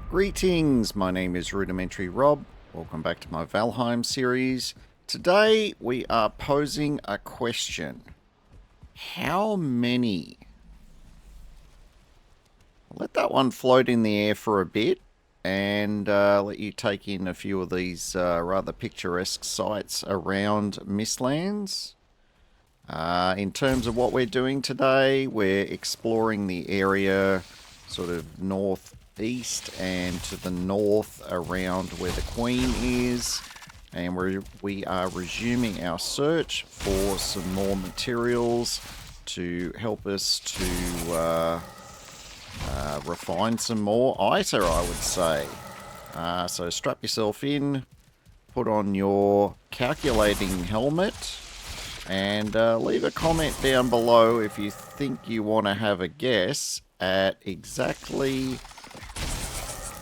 Greetings, my name is Rudimentary Rob. Welcome back to my Valheim series. Today we are posing a question. How many? Let that one float in the air for a bit and let you take in a few of these rather picturesque sites around Mistlands. In terms of what we're doing today, we're exploring the area sort of northeast and to the north around where the Queen is. And we are resuming our search for some more materials to help us to refine some more ITER, I would say. So strap yourself in, put on your calculating helmet, and leave a comment down below if you think you want to have a guess at exactly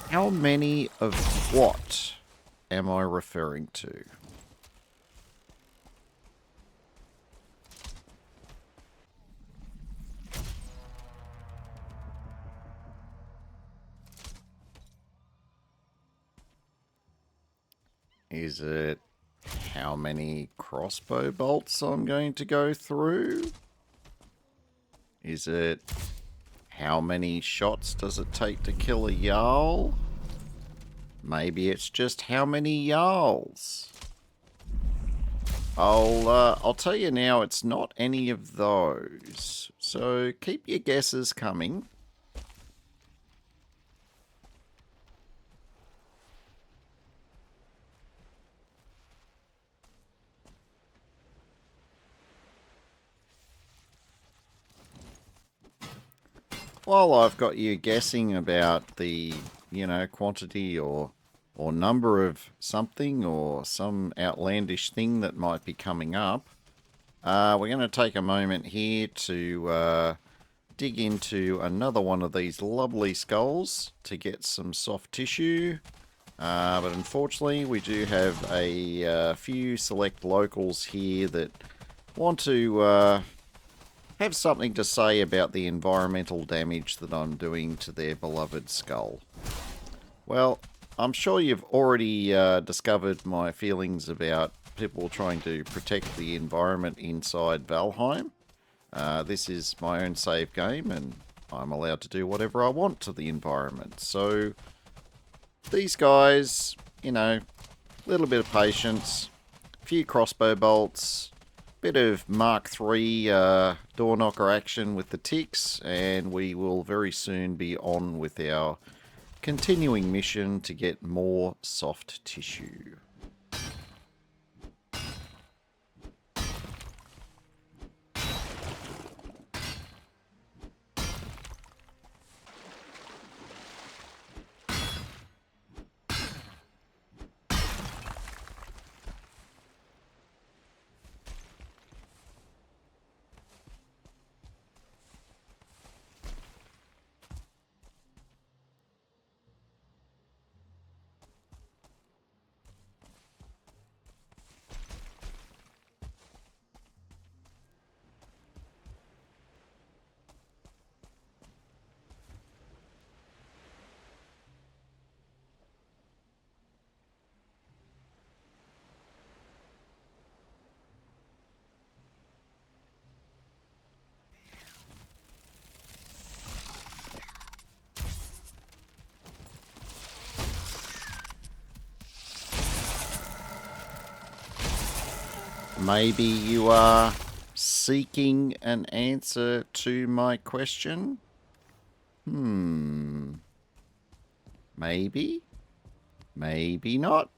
how many of what am I referring to. Is it how many crossbow bolts I'm going to go through? Is it how many shots does it take to kill a Jarl? Maybe it's just how many Jarls. I'll tell you now, it's not any of those. So keep your guesses coming. While I've got you guessing about the, quantity or number of something or some outlandish thing that might be coming up, we're going to take a moment here to dig into another one of these lovely skulls to get some soft tissue. But unfortunately, we do have a few select locals here that want to have something to say about the environmental damage that I'm doing to their beloved skull. Well, I'm sure you've already discovered my feelings about people trying to protect the environment inside Valheim. This is my own save game, and I'm allowed to do whatever I want to the environment. So, these guys, little bit of patience, a few crossbow bolts, bit of Mark III door knocker action with the ticks, and we will very soon be on with our continuing mission to get more soft tissue. Maybe you are seeking an answer to my question? Maybe? Maybe not.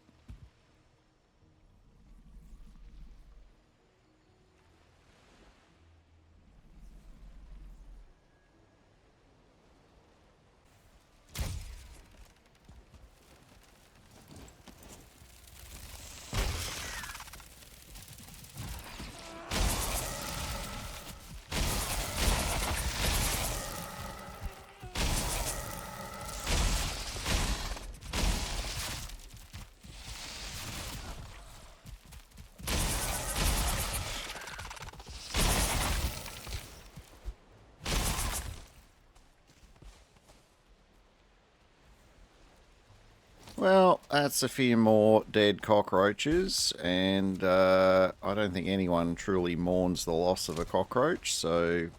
Well, that's a few more dead cockroaches, and I don't think anyone truly mourns the loss of a cockroach, so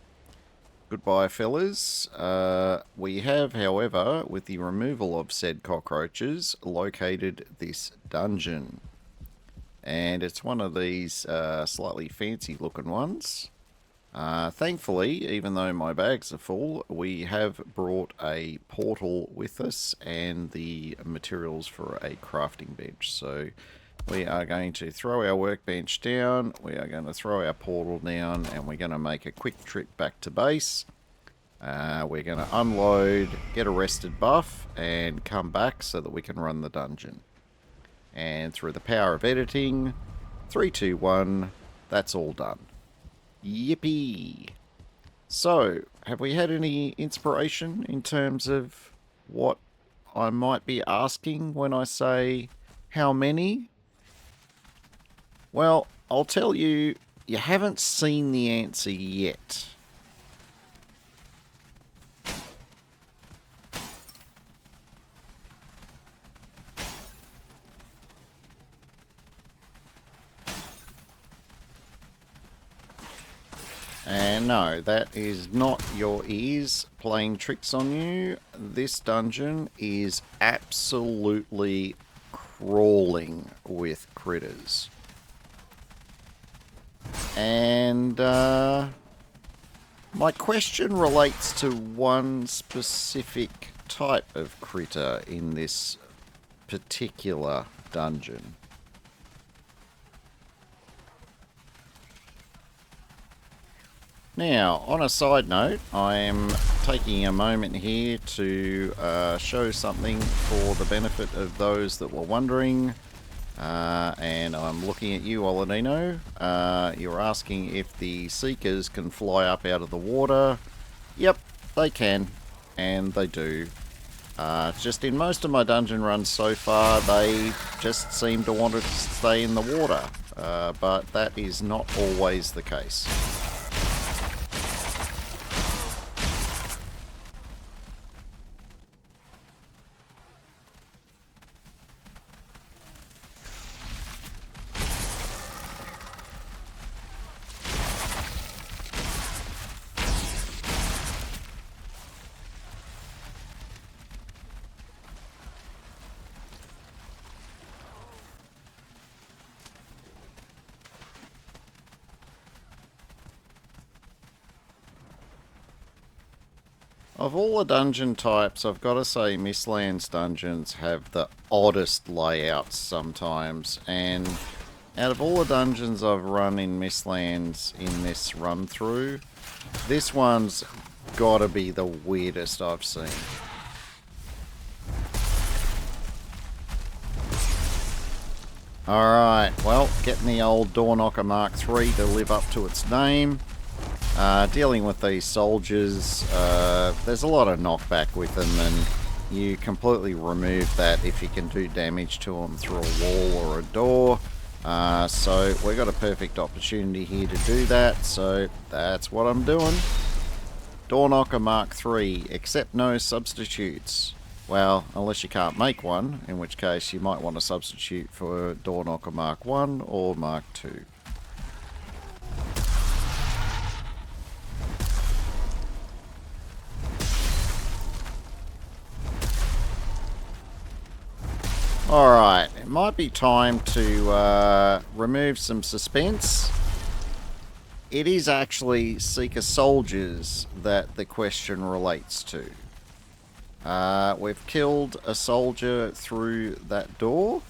goodbye, fellas. We have, however, with the removal of said cockroaches, located this dungeon. And it's one of these slightly fancy looking ones. Thankfully, even though my bags are full, we have brought a portal with us and the materials for a crafting bench. So we are going to throw our workbench down, we are going to throw our portal down, and we're going to make a quick trip back to base. We're going to unload, get a rested buff, and come back so that we can run the dungeon. And through the power of editing, 3, 2, 1, that's all done. Yippee! So, have we had any inspiration in terms of what I might be asking when I say how many? Well, I'll tell you, you haven't seen the answer yet. And no, that is not your ears playing tricks on you. This dungeon is absolutely crawling with critters. And my question relates to one specific type of critter in this particular dungeon. Now, on a side note, I am taking a moment here to show something for the benefit of those that were wondering. And I'm looking at you, Oladino. You're asking if the Seekers can fly up out of the water. Yep, they can. And they do. Just in most of my dungeon runs so far, they just seem to want to stay in the water. But that is not always the case. Of all the dungeon types, I've got to say Mistlands dungeons have the oddest layouts sometimes, and out of all the dungeons I've run in Mistlands in this run through, this one's gotta be the weirdest I've seen. Alright, well, getting the old Door Knocker Mark III to live up to its name. Dealing with these soldiers, there's a lot of knockback with them, and you completely remove that if you can do damage to them through a wall or a door. So we've got a perfect opportunity here to do that, so that's what I'm doing. Door Knocker Mark III, accept no substitutes. Well, unless you can't make one, in which case you might want to substitute for Door Knocker Mark I or Mark II. Alright, it might be time to remove some suspense. It is actually Seeker soldiers that the question relates to. We've killed a soldier through that door.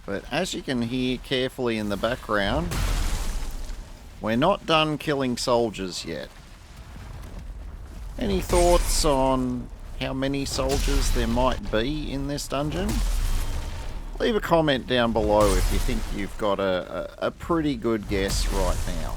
But as you can hear carefully in the background, we're not done killing soldiers yet. Any thoughts on how many soldiers there might be in this dungeon? Leave a comment down below if you think you've got a pretty good guess right now.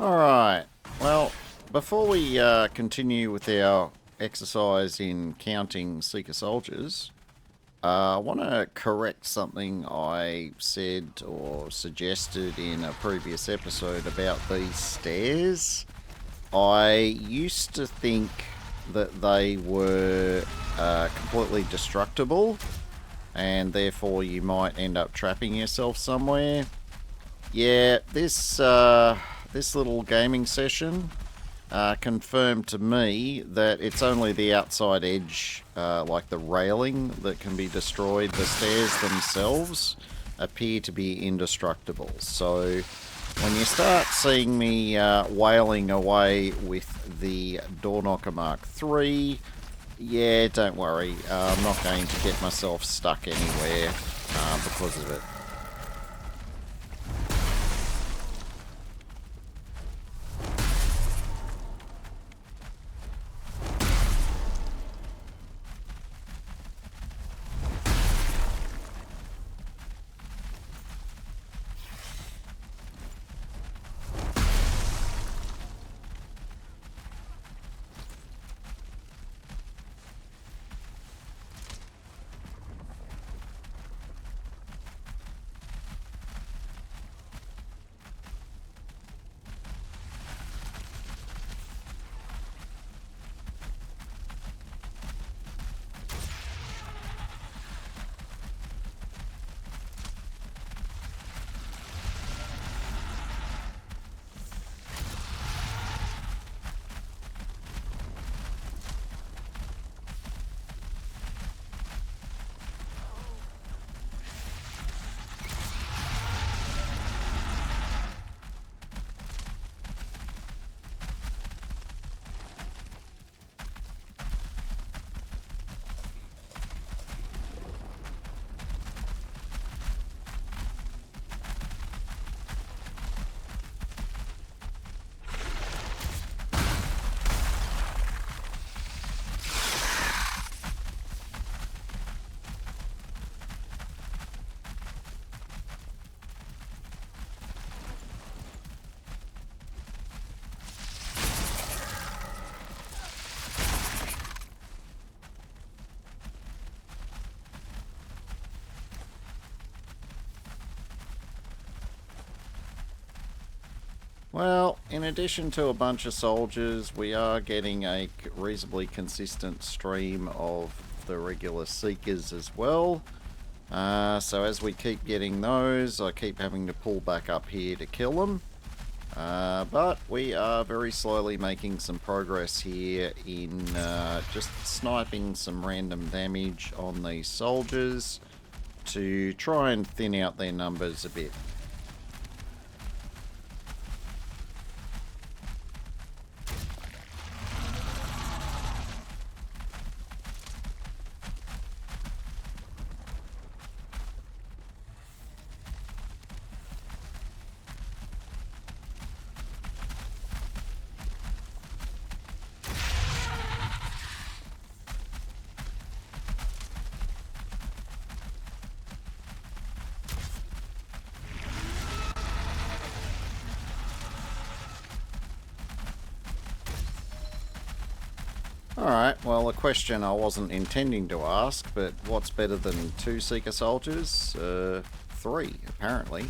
Alright, well, before we continue with our exercise in counting Seeker soldiers, I want to correct something I said or suggested in a previous episode about these stairs. I used to think that they were completely destructible, and therefore you might end up trapping yourself somewhere. Yeah, this little gaming session confirmed to me that it's only the outside edge, like the railing, that can be destroyed. The stairs themselves appear to be indestructible. So when you start seeing me wailing away with the Door Knocker Mark III, yeah, don't worry. I'm not going to get myself stuck anywhere because of it. Well, in addition to a bunch of soldiers, we are getting a reasonably consistent stream of the regular Seekers as well. So as we keep getting those, I keep having to pull back up here to kill them. But we are very slowly making some progress here in just sniping some random damage on these soldiers to try and thin out their numbers a bit. Alright, well, a question I wasn't intending to ask, but what's better than 2 Seeker soldiers? 3, apparently.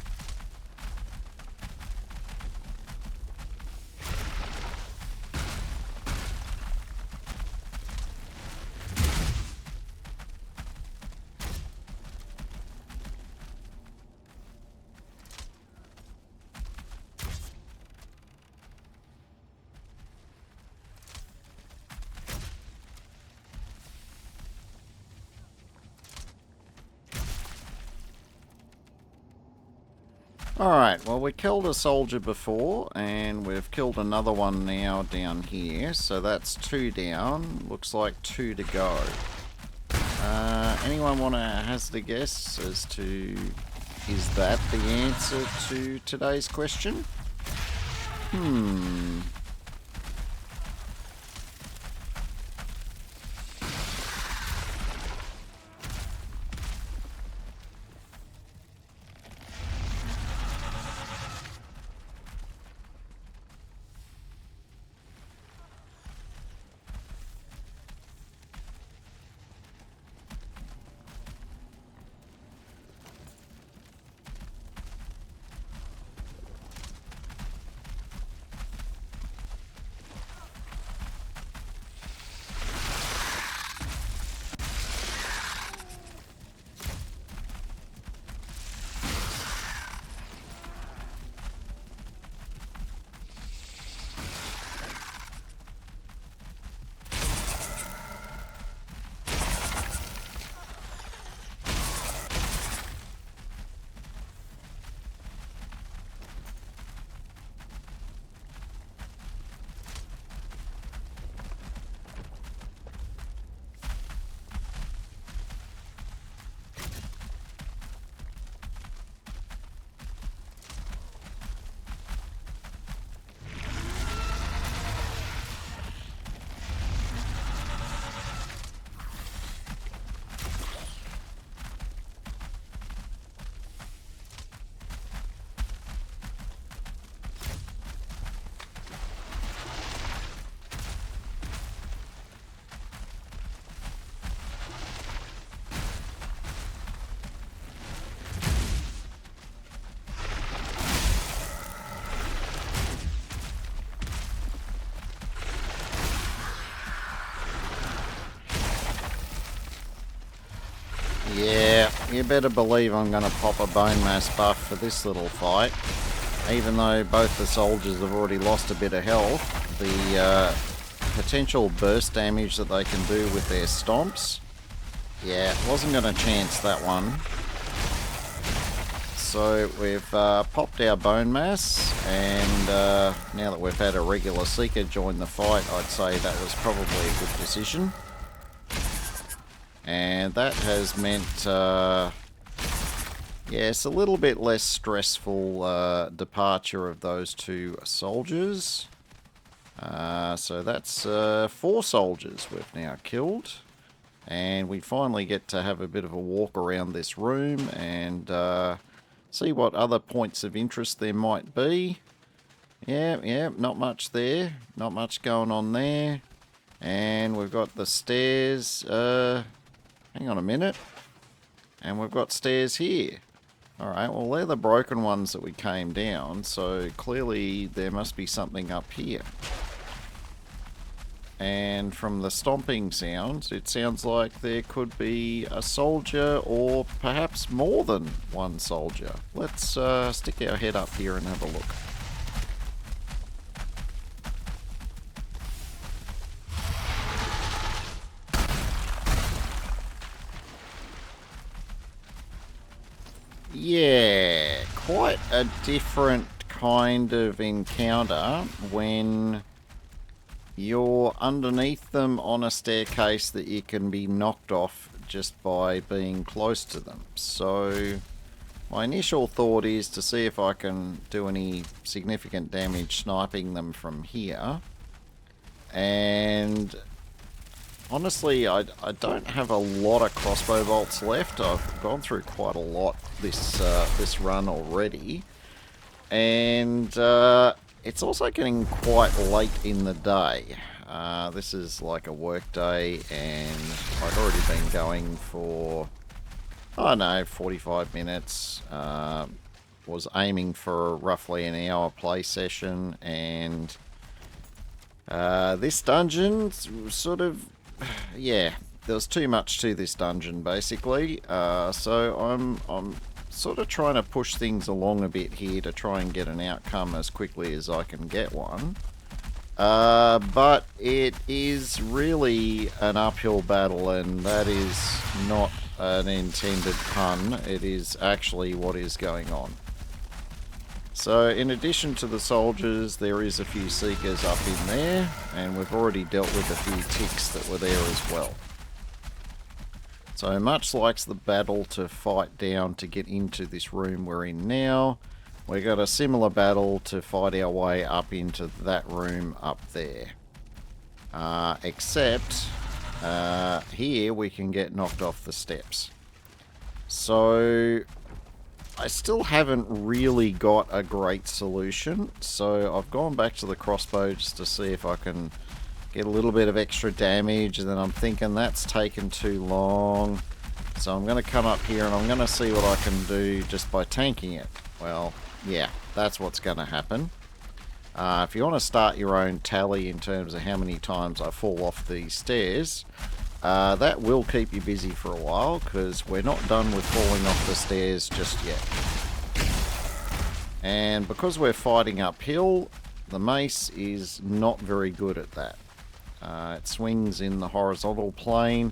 Alright, well, we killed a soldier before, and we've killed another one now down here, so that's 2 down. Looks like 2 to go. Anyone want to hazard a guess as to, is that the answer to today's question? Yeah, you better believe I'm going to pop a bone mass buff for this little fight. Even though both the soldiers have already lost a bit of health, the potential burst damage that they can do with their stomps, yeah, wasn't going to chance that one. So we've popped our bone mass, and now that we've had a regular Seeker join the fight, I'd say that was probably a good decision. And that has meant, yes, a little bit less stressful departure of those two soldiers. So that's 4 soldiers we've now killed. And we finally get to have a bit of a walk around this room and see what other points of interest there might be. Yeah, not much there. Not much going on there. And we've got the stairs. Hang on a minute. And we've got stairs here. Alright, well they're the broken ones that we came down, so clearly there must be something up here. And from the stomping sounds, it sounds like there could be a soldier or perhaps more than one soldier. Let's stick our head up here and have a look. Yeah, quite a different kind of encounter when you're underneath them on a staircase that you can be knocked off just by being close to them. So my initial thought is to see if I can do any significant damage sniping them from here. And honestly, I don't have a lot of crossbow bolts left. I've gone through quite a lot this run already. And it's also getting quite late in the day. This is like a work day, and I've already been going for, I don't know, 45 minutes. Was aiming for roughly an hour play session, and this dungeon sort of, yeah, there was too much to this dungeon basically. So I'm sort of trying to push things along a bit here to try and get an outcome as quickly as I can get one. But it is really an uphill battle, and that is not an intended pun. It is actually what is going on. So in addition to the soldiers, there is a few Seekers up in there, and we've already dealt with a few ticks that were there as well. So much like the battle to fight down to get into this room we're in now, we got a similar battle to fight our way up into that room up there. Except here we can get knocked off the steps. So I still haven't really got a great solution, so I've gone back to the crossbow just to see if I can get a little bit of extra damage, and then I'm thinking that's taken too long. So I'm going to come up here and I'm going to see what I can do just by tanking it. Well, yeah, that's what's going to happen. If you want to start your own tally in terms of how many times I fall off these stairs, that will keep you busy for a while, because we're not done with falling off the stairs just yet. And because we're fighting uphill, the mace is not very good at that. It swings in the horizontal plane,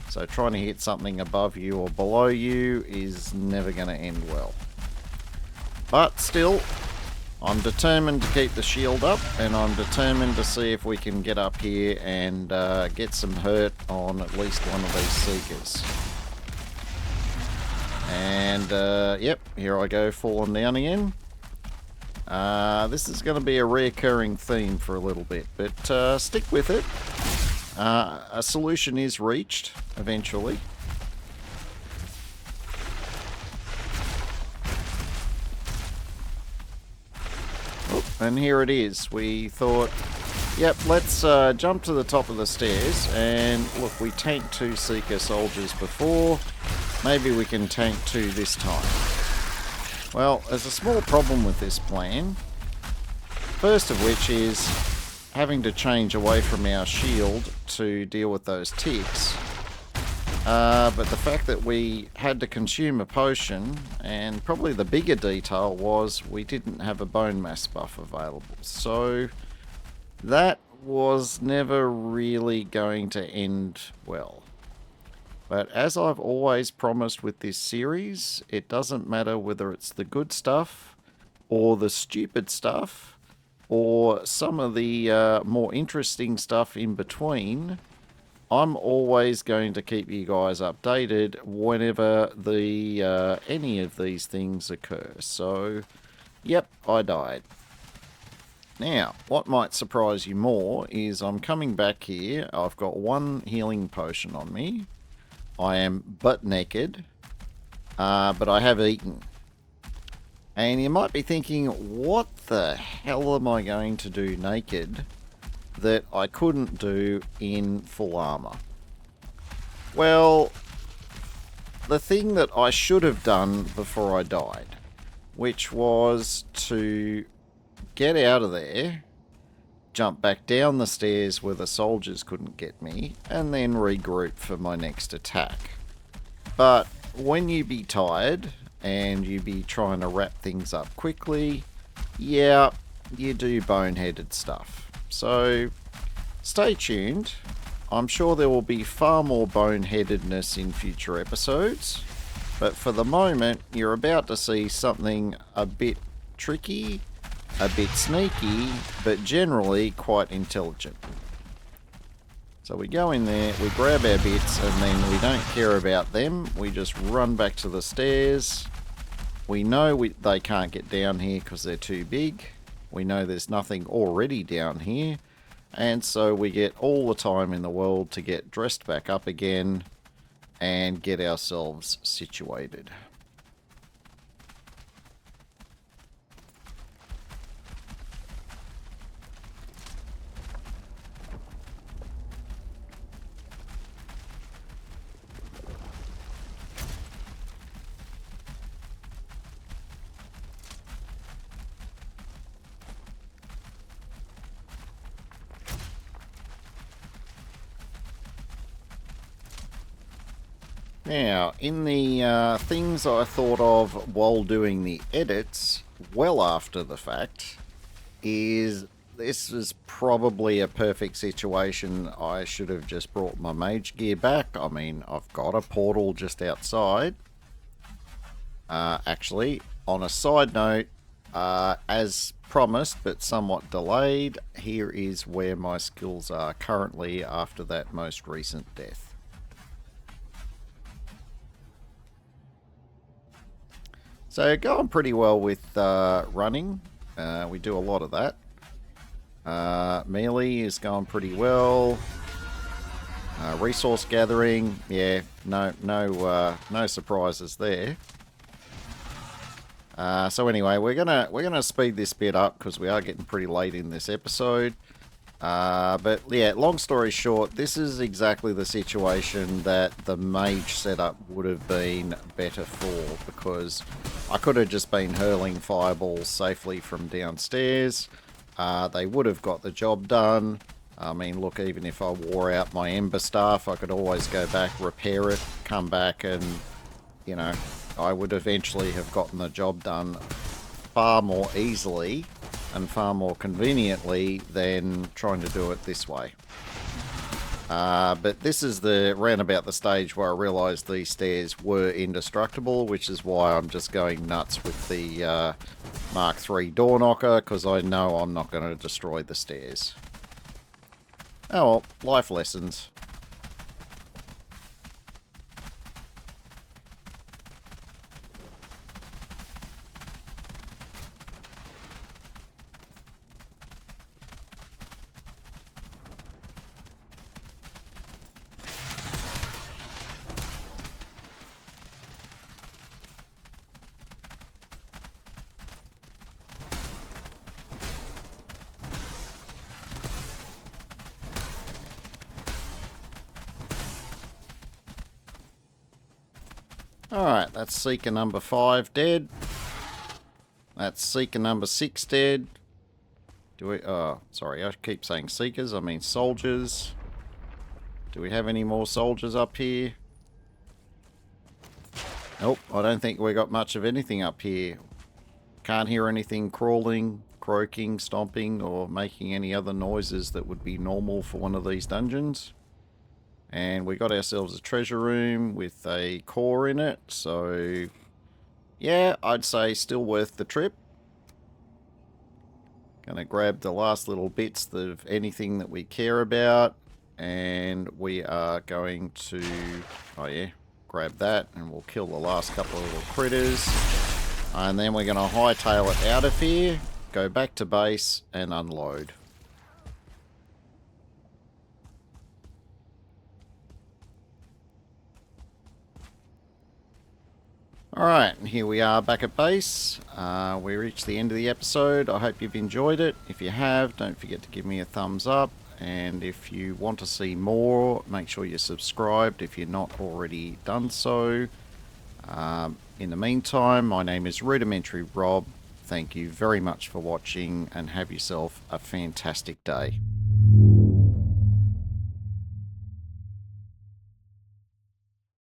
so trying to hit something above you or below you is never going to end well. But still, I'm determined to keep the shield up, and I'm determined to see if we can get up here and get some hurt on at least one of these Seekers. And yep, here I go, falling down again. This is going to be a reoccurring theme for a little bit, but stick with it. A solution is reached eventually. Oh, and here it is. We thought, yep, let's jump to the top of the stairs, and look, we tanked 2 Seeker soldiers before. Maybe we can tank 2 this time. Well, there's a small problem with this plan. First of which is having to change away from our shield to deal with those ticks. But the fact that we had to consume a potion, and probably the bigger detail was we didn't have a bone mass buff available. So that was never really going to end well. But as I've always promised with this series, it doesn't matter whether it's the good stuff or the stupid stuff or some of the more interesting stuff in between. I'm always going to keep you guys updated whenever the any of these things occur. So, yep, I died. Now, what might surprise you more is I'm coming back here. I've got one healing potion on me. I am butt naked, but I have eaten. And you might be thinking, what the hell am I going to do naked that I couldn't do in full armor? Well, the thing that I should have done before I died, which was to get out of there, jump back down the stairs where the soldiers couldn't get me, and then regroup for my next attack. But when you be tired and you be trying to wrap things up quickly, yeah, you do boneheaded stuff. So stay tuned. I'm sure there will be far more boneheadedness in future episodes, but for the moment, you're about to see something a bit tricky, a bit sneaky, but generally quite intelligent. So we go in there, we grab our bits, and then we don't care about them. We just run back to the stairs. We know they can't get down here because they're too big. We know there's nothing already down here. And so we get all the time in the world to get dressed back up again and get ourselves situated. Now, in the things I thought of while doing the edits, well after the fact, is this is probably a perfect situation. I should have just brought my mage gear back. I mean, I've got a portal just outside. Actually, on a side note, as promised but somewhat delayed, here is where my skills are currently after that most recent death. So going pretty well with running. We do a lot of that. Melee is going pretty well. Resource gathering, yeah, no surprises there. So anyway, we're gonna speed this bit up because we are getting pretty late in this episode. But yeah, long story short, this is exactly the situation that the mage setup would have been better for, because I could have just been hurling fireballs safely from downstairs. They would have got the job done. I mean, look, even if I wore out my ember staff, I could always go back, repair it, come back, and, you know, I would eventually have gotten the job done far more easily and far more conveniently than trying to do it this way. But this is the roundabout the stage where I realised these stairs were indestructible, which is why I'm just going nuts with the Mark III door knocker, because I know I'm not going to destroy the stairs. Oh well, life lessons. Alright, that's Seeker number 5 dead. That's Seeker number 6 dead. Do we... Oh, sorry, I keep saying Seekers, I mean soldiers. Do we have any more soldiers up here? Nope, I don't think we got much of anything up here. Can't hear anything crawling, croaking, stomping, or making any other noises that would be normal for one of these dungeons. And we got ourselves a treasure room with a core in it, so yeah, I'd say still worth the trip. Gonna grab the last little bits of anything that we care about, and we are going to, oh yeah, grab that, and we'll kill the last couple of little critters. And then we're going to hightail it out of here, go back to base, and unload. Alright, here we are back at base. We reached the end of the episode. I hope you've enjoyed it. If you have, don't forget to give me a thumbs up. And if you want to see more, make sure you're subscribed if you're not already done so. In the meantime, my name is Rudimentary Rob. Thank you very much for watching, and have yourself a fantastic day.